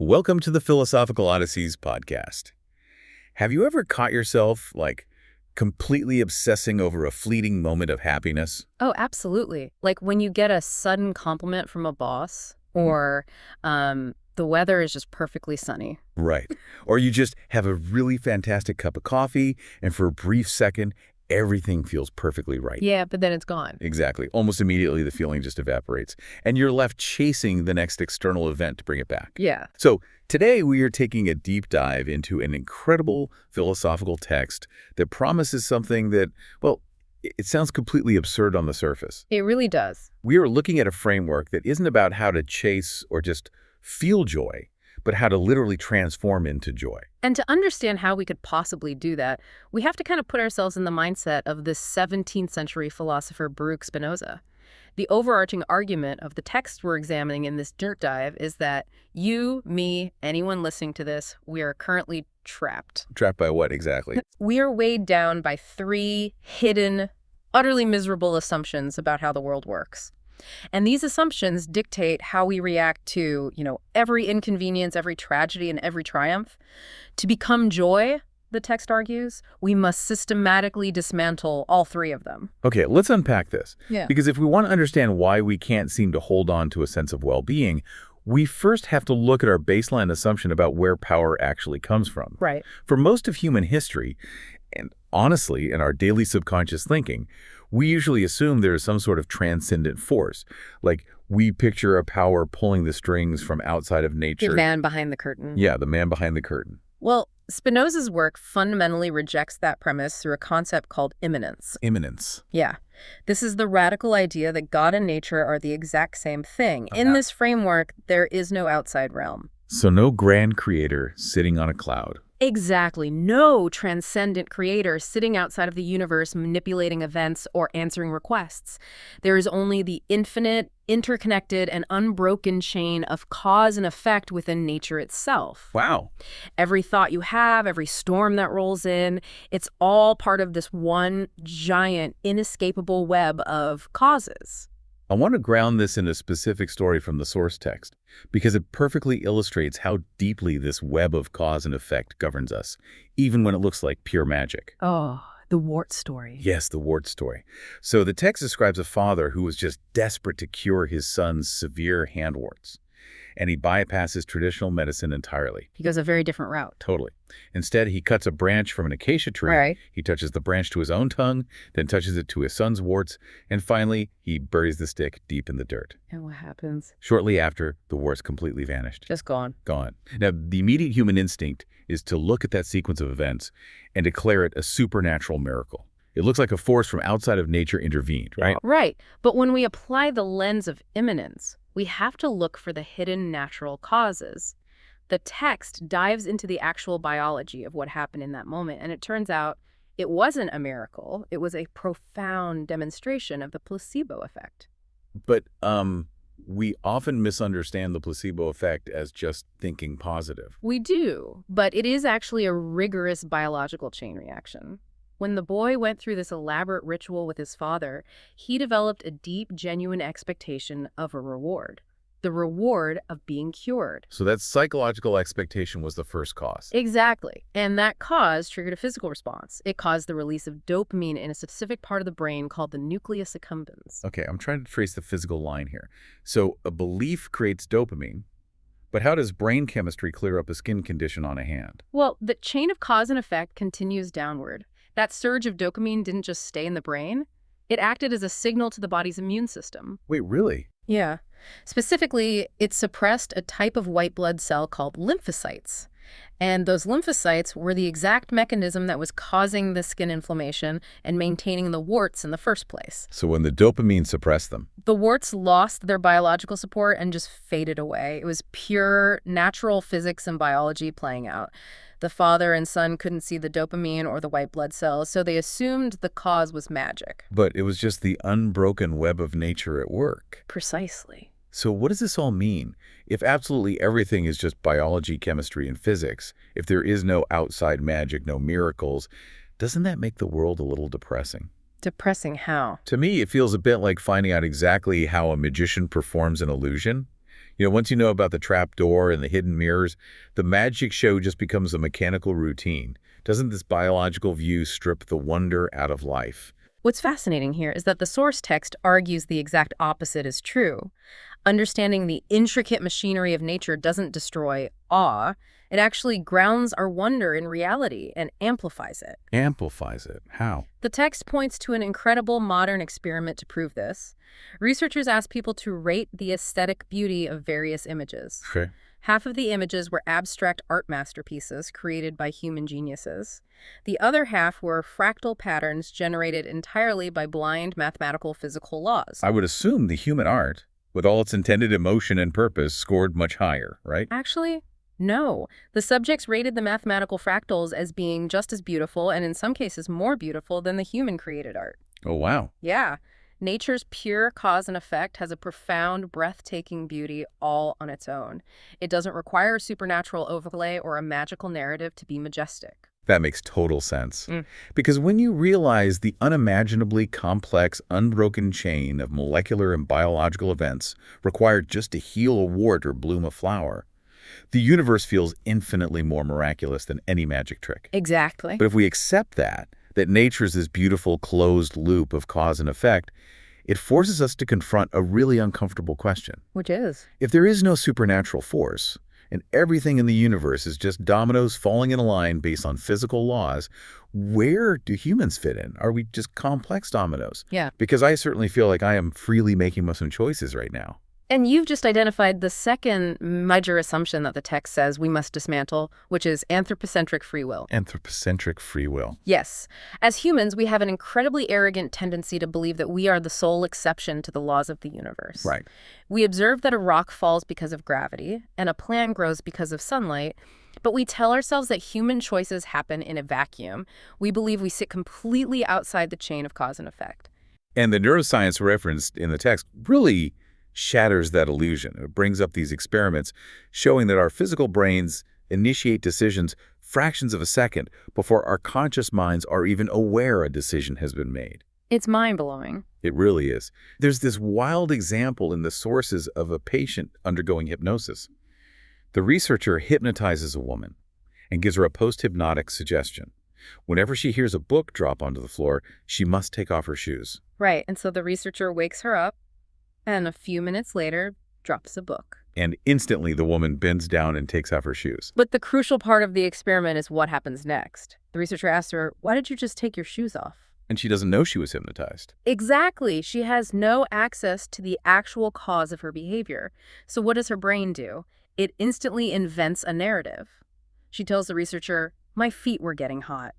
Welcome to the Philosophical Odysseys podcast. Have you ever caught yourself, completely obsessing over a fleeting moment of happiness? Oh, absolutely. Like when you get a sudden compliment from a boss or the weather is just perfectly sunny. Right. Or you just have a really fantastic cup of coffee, and for a brief second, everything feels perfectly right. Yeah, but then it's gone. Exactly. Almost immediately, the feeling just evaporates, and you're left chasing the next external event to bring it back. Yeah. So today, we are taking a deep dive into an incredible philosophical text that promises something that, well, it sounds completely absurd on the surface. It really does. We are looking at a framework that isn't about how to chase or just feel joy, but how to literally transform into joy. And to understand how we could possibly do that, we have to kind of put ourselves in the mindset of this 17th century philosopher Baruch Spinoza. The overarching argument of the text we're examining in this dirt dive is that you, me, anyone listening to this, we are currently trapped. Trapped by what exactly? We are weighed down by three hidden, utterly miserable assumptions about how the world works. And these assumptions dictate how we react to, every inconvenience, every tragedy, and every triumph. To become joy, the text argues, we must systematically dismantle all three of them. Okay, let's unpack this. Yeah. Because if we want to understand why we can't seem to hold on to a sense of well-being, we first have to look at our baseline assumption about where power actually comes from. Right. For most of human history, and honestly, in our daily subconscious thinking, we usually assume there is some sort of transcendent force. Like, we picture a power pulling the strings from outside of nature. The man behind the curtain. Yeah, the man behind the curtain. Well, Spinoza's work fundamentally rejects that premise through a concept called immanence. Immanence. Yeah. This is the radical idea that God and nature are the exact same thing. In this framework, there is no outside realm. So no grand creator sitting on a cloud. Exactly. No transcendent creator sitting outside of the universe manipulating events or answering requests. There is only the infinite, interconnected, and unbroken chain of cause and effect within nature itself. Wow. Every thought you have, every storm that rolls in, it's all part of this one giant, inescapable web of causes. I want to ground this in a specific story from the source text, because it perfectly illustrates how deeply this web of cause and effect governs us, even when it looks like pure magic. Oh, the wart story. Yes, the wart story. So the text describes a father who was just desperate to cure his son's severe hand warts, and he bypasses traditional medicine entirely. He goes a very different route. Totally. Instead, he cuts a branch from an acacia tree. Right. He touches the branch to his own tongue, then touches it to his son's warts, and finally, he buries the stick deep in the dirt. And what happens? Shortly after, the warts completely vanished. Just gone. Gone. Now, the immediate human instinct is to look at that sequence of events and declare it a supernatural miracle. It looks like a force from outside of nature intervened, right? Right. But when we apply the lens of immanence, we have to look for the hidden natural causes. The text dives into the actual biology of what happened in that moment, and it turns out it wasn't a miracle. It was a profound demonstration of the placebo effect. But we often misunderstand the placebo effect as just thinking positive. We do, but it is actually a rigorous biological chain reaction. When the boy went through this elaborate ritual with his father, he developed a deep, genuine expectation of a reward. The reward of being cured. So that psychological expectation was the first cause. Exactly. And that cause triggered a physical response. It caused the release of dopamine in a specific part of the brain called the nucleus accumbens. Okay, I'm trying to trace the physical line here. So a belief creates dopamine, but how does brain chemistry clear up a skin condition on a hand? Well, the chain of cause and effect continues downward. That surge of dopamine didn't just stay in the brain. It acted as a signal to the body's immune system. Wait, really? Yeah. Specifically, it suppressed a type of white blood cell called lymphocytes. And those lymphocytes were the exact mechanism that was causing the skin inflammation and maintaining the warts in the first place. So when the dopamine suppressed them. The warts lost their biological support and just faded away. It was pure natural physics and biology playing out. The father and son couldn't see the dopamine or the white blood cells, so they assumed the cause was magic. But it was just the unbroken web of nature at work. Precisely. So what does this all mean? If absolutely everything is just biology, chemistry, and physics, if there is no outside magic, no miracles, doesn't that make the world a little depressing? Depressing how? To me, it feels a bit like finding out exactly how a magician performs an illusion. Once you know about the trap door and the hidden mirrors, the magic show just becomes a mechanical routine. Doesn't this biological view strip the wonder out of life? What's fascinating here is that the source text argues the exact opposite is true. Understanding the intricate machinery of nature doesn't destroy awe. It actually grounds our wonder in reality and amplifies it. Amplifies it. How? The text points to an incredible modern experiment to prove this. Researchers asked people to rate the aesthetic beauty of various images. Okay. Half of the images were abstract art masterpieces created by human geniuses. The other half were fractal patterns generated entirely by blind mathematical physical laws. I would assume the human art, with all its intended emotion and purpose, scored much higher, right? Actually, no. The subjects rated the mathematical fractals as being just as beautiful and in some cases more beautiful than the human-created art. Oh, wow. Yeah. Nature's pure cause and effect has a profound, breathtaking beauty all on its own. It doesn't require a supernatural overlay or a magical narrative to be majestic. That makes total sense. Because when you realize the unimaginably complex, unbroken chain of molecular and biological events required just to heal a wart or bloom a flower, the universe feels infinitely more miraculous than any magic trick. Exactly. But if we accept that nature is this beautiful closed loop of cause and effect, it forces us to confront a really uncomfortable question. Which is? If there is no supernatural force, and everything in the universe is just dominoes falling in a line based on physical laws, where do humans fit in? Are we just complex dominoes? Yeah. Because I certainly feel like I am freely making some choices right now. And you've just identified the second major assumption that the text says we must dismantle, which is anthropocentric free will. Anthropocentric free will. Yes. As humans, we have an incredibly arrogant tendency to believe that we are the sole exception to the laws of the universe. Right. We observe that a rock falls because of gravity and a plant grows because of sunlight, but we tell ourselves that human choices happen in a vacuum. We believe we sit completely outside the chain of cause and effect. And the neuroscience referenced in the text really shatters that illusion. It brings up these experiments showing that our physical brains initiate decisions fractions of a second before our conscious minds are even aware a decision has been made. It's mind-blowing. It really is. There's this wild example in the sources of a patient undergoing hypnosis. The researcher hypnotizes a woman and gives her a post-hypnotic suggestion. Whenever she hears a book drop onto the floor, she must take off her shoes. Right, and so the researcher wakes her up, and a few minutes later, drops a book. And instantly the woman bends down and takes off her shoes. But the crucial part of the experiment is what happens next. The researcher asks her, why did you just take your shoes off? And she doesn't know she was hypnotized. Exactly. She has no access to the actual cause of her behavior. So what does her brain do? It instantly invents a narrative. She tells the researcher, my feet were getting hot.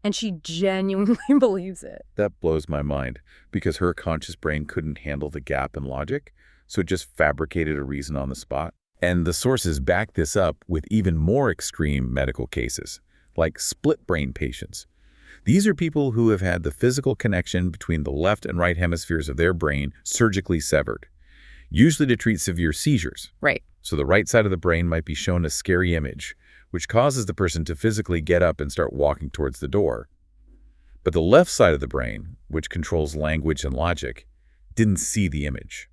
And she genuinely believes it. That blows my mind, because her conscious brain couldn't handle the gap in logic, so it just fabricated a reason on the spot. And the sources back this up with even more extreme medical cases, like split brain patients. These are people who have had the physical connection between the left and right hemispheres of their brain surgically severed, usually to treat severe seizures. Right. So the right side of the brain might be shown a scary image, which causes the person to physically get up and start walking towards the door. But the left side of the brain, which controls language and logic, didn't see the image.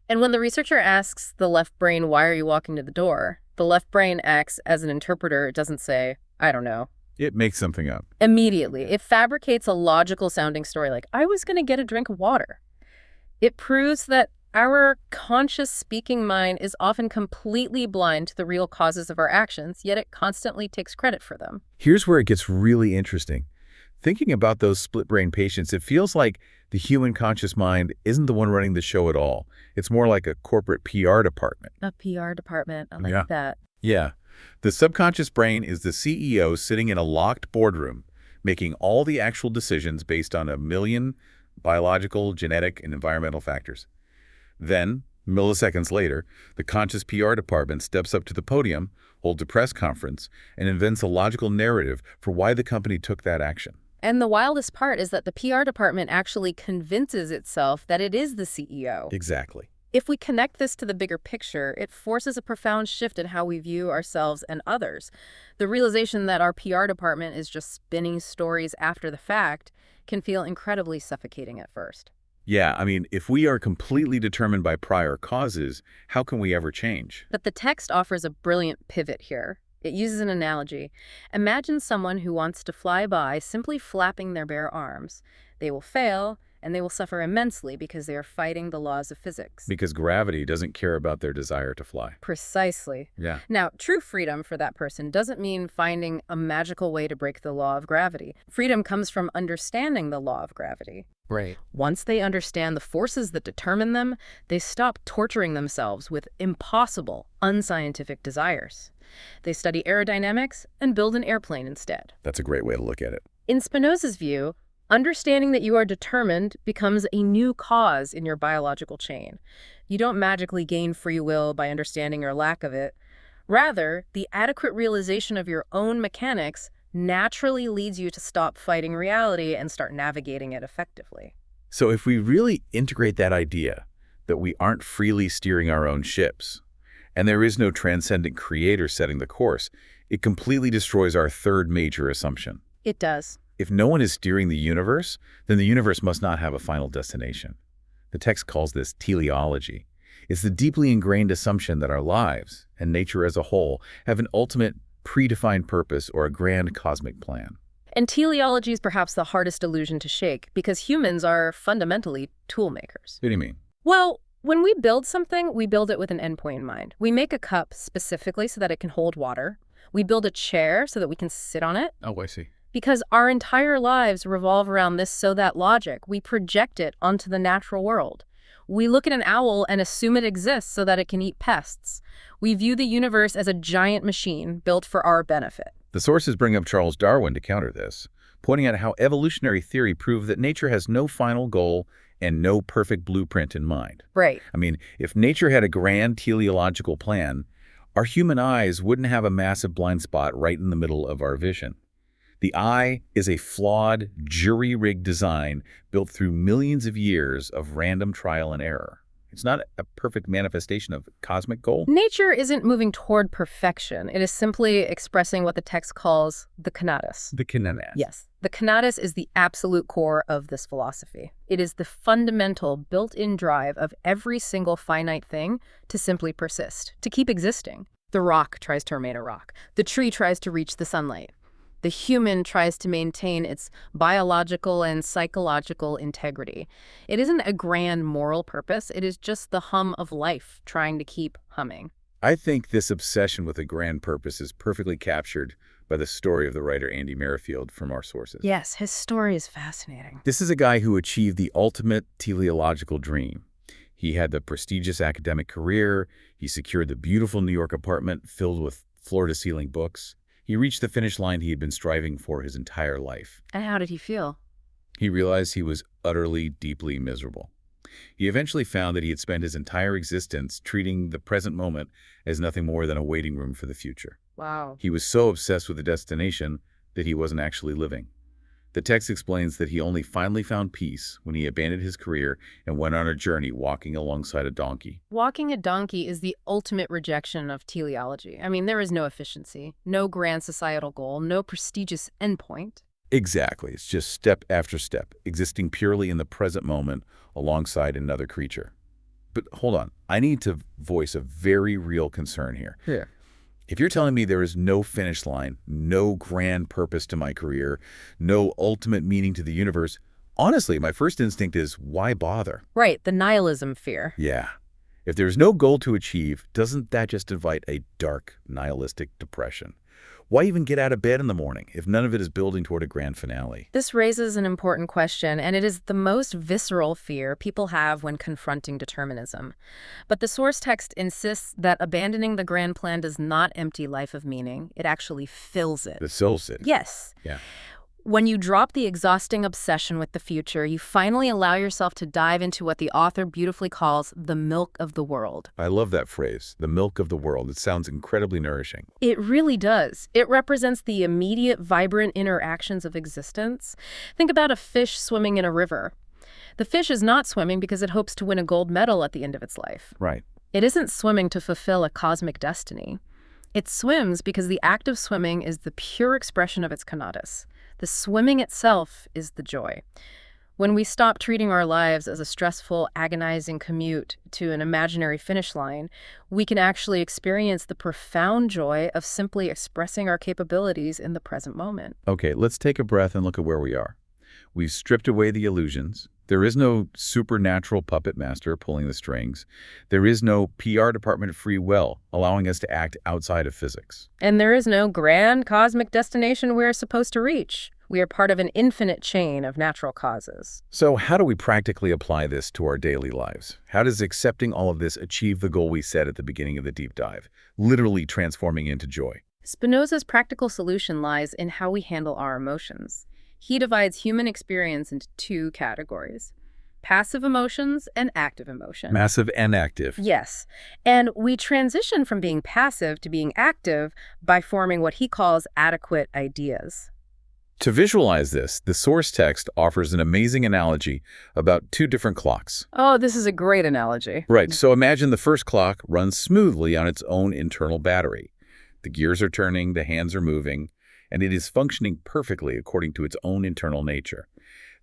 And when the researcher asks the left brain, why are you walking to the door? The left brain acts as an interpreter. It doesn't say, I don't know. It makes something up. Immediately. It fabricates a logical sounding story like, I was going to get a drink of water. It proves that our conscious speaking mind is often completely blind to the real causes of our actions, yet it constantly takes credit for them. Here's where it gets really interesting. Thinking about those split brain patients, it feels like the human conscious mind isn't the one running the show at all. It's more like a corporate PR department. A PR department. I like that. Yeah. The subconscious brain is the CEO sitting in a locked boardroom, making all the actual decisions based on a million biological, genetic, and environmental factors. Then, milliseconds later, the conscious PR department steps up to the podium, holds a press conference, and invents a logical narrative for why the company took that action. And the wildest part is that the PR department actually convinces itself that it is the CEO. Exactly. If we connect this to the bigger picture, it forces a profound shift in how we view ourselves and others. The realization that our PR department is just spinning stories after the fact can feel incredibly suffocating at first. Yeah, I mean, if we are completely determined by prior causes, how can we ever change? But the text offers a brilliant pivot here. It uses an analogy. Imagine someone who wants to fly by simply flapping their bare arms. They will fail, and they will suffer immensely because they are fighting the laws of physics. Because gravity doesn't care about their desire to fly. Precisely. Yeah. Now, true freedom for that person doesn't mean finding a magical way to break the law of gravity. Freedom comes from understanding the law of gravity. Right. Once they understand the forces that determine them, they stop torturing themselves with impossible, unscientific desires. They study aerodynamics and build an airplane instead. That's a great way to look at it. In Spinoza's view, understanding that you are determined becomes a new cause in your biological chain. You don't magically gain free will by understanding your lack of it. Rather, the adequate realization of your own mechanics naturally leads you to stop fighting reality and start navigating it effectively. So if we really integrate that idea that we aren't freely steering our own ships, and there is no transcendent creator setting the course, it completely destroys our third major assumption. It does. If no one is steering the universe, then the universe must not have a final destination. The text calls this teleology. It's the deeply ingrained assumption that our lives, and nature as a whole, have an ultimate predefined purpose or a grand cosmic plan. And teleology is perhaps the hardest illusion to shake because humans are fundamentally tool makers. What do you mean? Well, when we build something, we build it with an endpoint in mind. We make a cup specifically so that it can hold water. We build a chair so that we can sit on it. Oh, I see. Because our entire lives revolve around this so that logic, we project it onto the natural world. We look at an owl and assume it exists so that it can eat pests. We view the universe as a giant machine built for our benefit. The sources bring up Charles Darwin to counter this, pointing out how evolutionary theory proved that nature has no final goal and no perfect blueprint in mind. Right. I mean, if nature had a grand teleological plan, our human eyes wouldn't have a massive blind spot right in the middle of our vision. The eye is a flawed, jury-rigged design built through millions of years of random trial and error. It's not a perfect manifestation of cosmic goal. Nature isn't moving toward perfection. It is simply expressing what the text calls the conatus. The conatus. Yes. The conatus is the absolute core of this philosophy. It is the fundamental built-in drive of every single finite thing to simply persist, to keep existing. The rock tries to remain a rock. The tree tries to reach the sunlight. The human tries to maintain its biological and psychological integrity. It isn't a grand moral purpose. It is just the hum of life trying to keep humming. I think this obsession with a grand purpose is perfectly captured by the story of the writer Andy Merrifield from our sources. Yes, his story is fascinating. This is a guy who achieved the ultimate teleological dream. He had the prestigious academic career. He secured the beautiful New York apartment filled with floor-to-ceiling books. He reached the finish line he had been striving for his entire life. And how did he feel? He realized he was utterly, deeply miserable. He eventually found that he had spent his entire existence treating the present moment as nothing more than a waiting room for the future. Wow. He was so obsessed with the destination that he wasn't actually living. The text explains that he only finally found peace when he abandoned his career and went on a journey walking alongside a donkey. Walking a donkey is the ultimate rejection of teleology. I mean, there is no efficiency, no grand societal goal, no prestigious endpoint. Exactly. It's just step after step, existing purely in the present moment alongside another creature. But hold on. I need to voice a very real concern here. Yeah. If you're telling me there is no finish line, no grand purpose to my career, no ultimate meaning to the universe, honestly, my first instinct is, why bother? Right, the nihilism fear. Yeah. If there's no goal to achieve, doesn't that just invite a dark, nihilistic depression? Why even get out of bed in the morning if none of it is building toward a grand finale? This raises an important question, and it is the most visceral fear people have when confronting determinism. But the source text insists that abandoning the grand plan does not empty life of meaning. It actually fills it. The soul city. Yes. Yeah. When you drop the exhausting obsession with the future, you finally allow yourself to dive into what the author beautifully calls the milk of the world. I love that phrase, the milk of the world. It sounds incredibly nourishing. It really does. It represents the immediate, vibrant interactions of existence. Think about a fish swimming in a river. The fish is not swimming because it hopes to win a gold medal at the end of its life. Right. It isn't swimming to fulfill a cosmic destiny. It swims because the act of swimming is the pure expression of its conatus. The swimming itself is the joy. When we stop treating our lives as a stressful, agonizing commute to an imaginary finish line, we can actually experience the profound joy of simply expressing our capabilities in the present moment. Okay, let's take a breath and look at where we are. We've stripped away the illusions. There is no supernatural puppet master pulling the strings. There is no PR department free will allowing us to act outside of physics. And there is no grand cosmic destination we're supposed to reach. We are part of an infinite chain of natural causes. So how do we practically apply this to our daily lives? How does accepting all of this achieve the goal we set at the beginning of the deep dive, literally transforming into joy? Spinoza's practical solution lies in how we handle our emotions. He divides human experience into two categories: passive emotions and active emotions. Massive and active. Yes. And we transition from being passive to being active by forming what he calls adequate ideas. To visualize this, the source text offers an amazing analogy about two different clocks. Oh, this is a great analogy. Right, so imagine the first clock runs smoothly on its own internal battery. The gears are turning, the hands are moving, and it is functioning perfectly according to its own internal nature.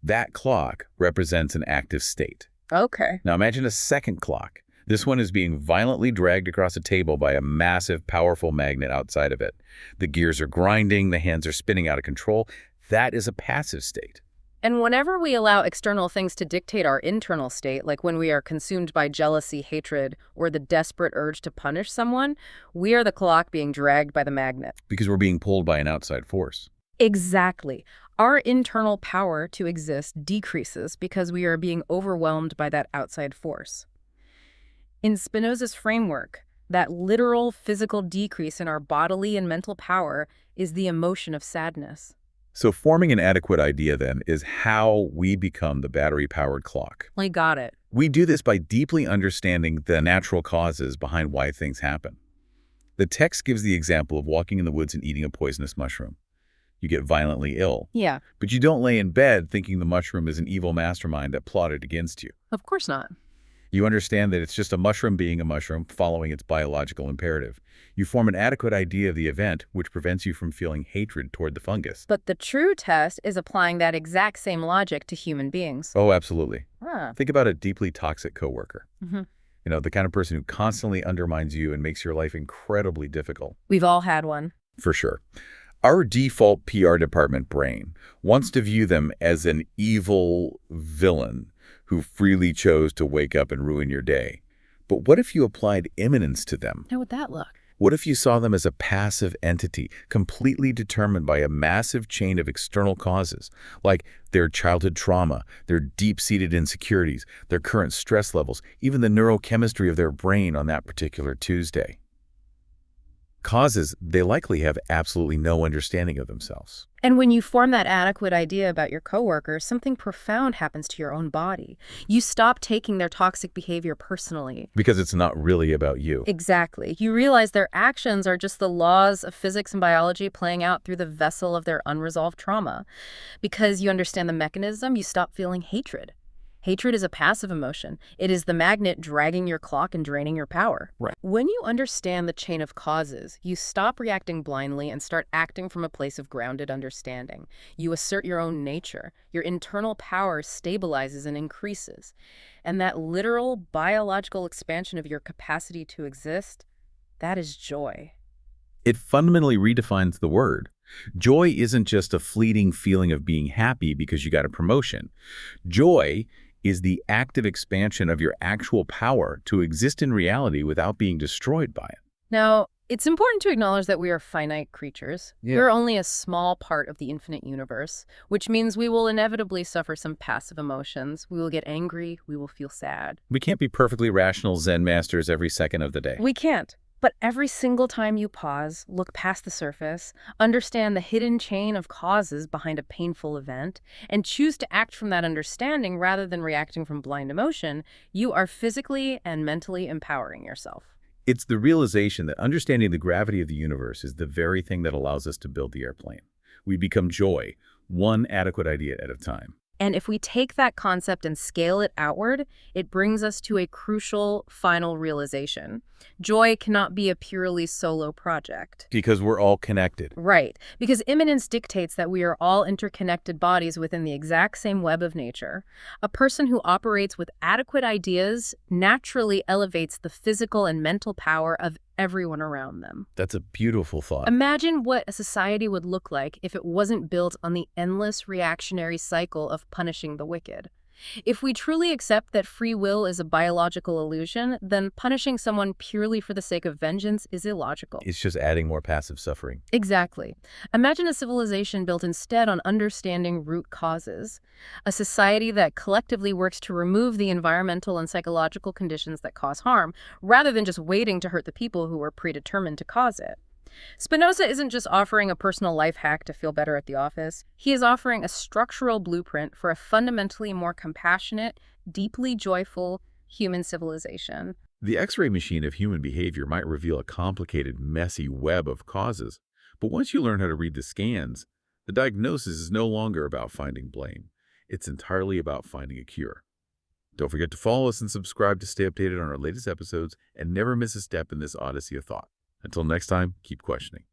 That clock represents an active state. Okay. Now imagine a second clock. This one is being violently dragged across a table by a massive, powerful magnet outside of it. The gears are grinding, the hands are spinning out of control. That is a passive state. And whenever we allow external things to dictate our internal state, like when we are consumed by jealousy, hatred, or the desperate urge to punish someone, we are the clock being dragged by the magnet. Because we're being pulled by an outside force. Exactly. Our internal power to exist decreases because we are being overwhelmed by that outside force. In Spinoza's framework, that literal physical decrease in our bodily and mental power is the emotion of sadness. So forming an adequate idea, then, is how we become the battery-powered clock. I got it. We do this by deeply understanding the natural causes behind why things happen. The text gives the example of walking in the woods and eating a poisonous mushroom. You get violently ill. Yeah. But you don't lay in bed thinking the mushroom is an evil mastermind that plotted against you. Of course not. You understand that it's just a mushroom being a mushroom, following its biological imperative. You form an adequate idea of the event, which prevents you from feeling hatred toward the fungus. But the true test is applying that exact same logic to human beings. Oh, absolutely. Ah. Think about a deeply toxic coworker. Mm-hmm. You know, the kind of person who constantly undermines you and makes your life incredibly difficult. We've all had one. For sure. Our default PR department brain wants to view them as an evil villain who freely chose to wake up and ruin your day. But what if you applied immanence to them? How would that look? What if you saw them as a passive entity, completely determined by a massive chain of external causes, like their childhood trauma, their deep-seated insecurities, their current stress levels, even the neurochemistry of their brain on that particular Tuesday? Causes they likely have absolutely no understanding of themselves. And when you form that adequate idea about your coworker, something profound happens to your own body. You stop taking their toxic behavior personally. Because it's not really about you. Exactly. You realize their actions are just the laws of physics and biology playing out through the vessel of their unresolved trauma. Because you understand the mechanism, you stop feeling hatred. Hatred is a passive emotion. It is the magnet dragging your clock and draining your power. Right. When you understand the chain of causes, you stop reacting blindly and start acting from a place of grounded understanding. You assert your own nature. Your internal power stabilizes and increases. And that literal biological expansion of your capacity to exist, that is joy. It fundamentally redefines the word. Joy isn't just a fleeting feeling of being happy because you got a promotion. Joy is the active expansion of your actual power to exist in reality without being destroyed by it. Now, it's important to acknowledge that we are finite creatures. Yeah. We're only a small part of the infinite universe, which means we will inevitably suffer some passive emotions. We will get angry. We will feel sad. We can't be perfectly rational Zen masters every second of the day. We can't. But every single time you pause, look past the surface, understand the hidden chain of causes behind a painful event, and choose to act from that understanding rather than reacting from blind emotion, you are physically and mentally empowering yourself. It's the realization that understanding the gravity of the universe is the very thing that allows us to build the airplane. We become joy, one adequate idea at a time. And if we take that concept and scale it outward, it brings us to a crucial final realization. Joy cannot be a purely solo project. Because we're all connected. Right, because immanence dictates that we are all interconnected bodies within the exact same web of nature. A person who operates with adequate ideas naturally elevates the physical and mental power of everyone around them. That's a beautiful thought. Imagine what a society would look like if it wasn't built on the endless reactionary cycle of punishing the wicked. If we truly accept that free will is a biological illusion, then punishing someone purely for the sake of vengeance is illogical. It's just adding more passive suffering. Exactly. Imagine a civilization built instead on understanding root causes. A society that collectively works to remove the environmental and psychological conditions that cause harm, rather than just waiting to hurt the people who are predetermined to cause it. Spinoza isn't just offering a personal life hack to feel better at the office. He is offering a structural blueprint for a fundamentally more compassionate, deeply joyful human civilization. The X-ray machine of human behavior might reveal a complicated, messy web of causes, but once you learn how to read the scans, the diagnosis is no longer about finding blame. It's entirely about finding a cure. Don't forget to follow us and subscribe to stay updated on our latest episodes and never miss a step in this odyssey of thought. Until next time, keep questioning.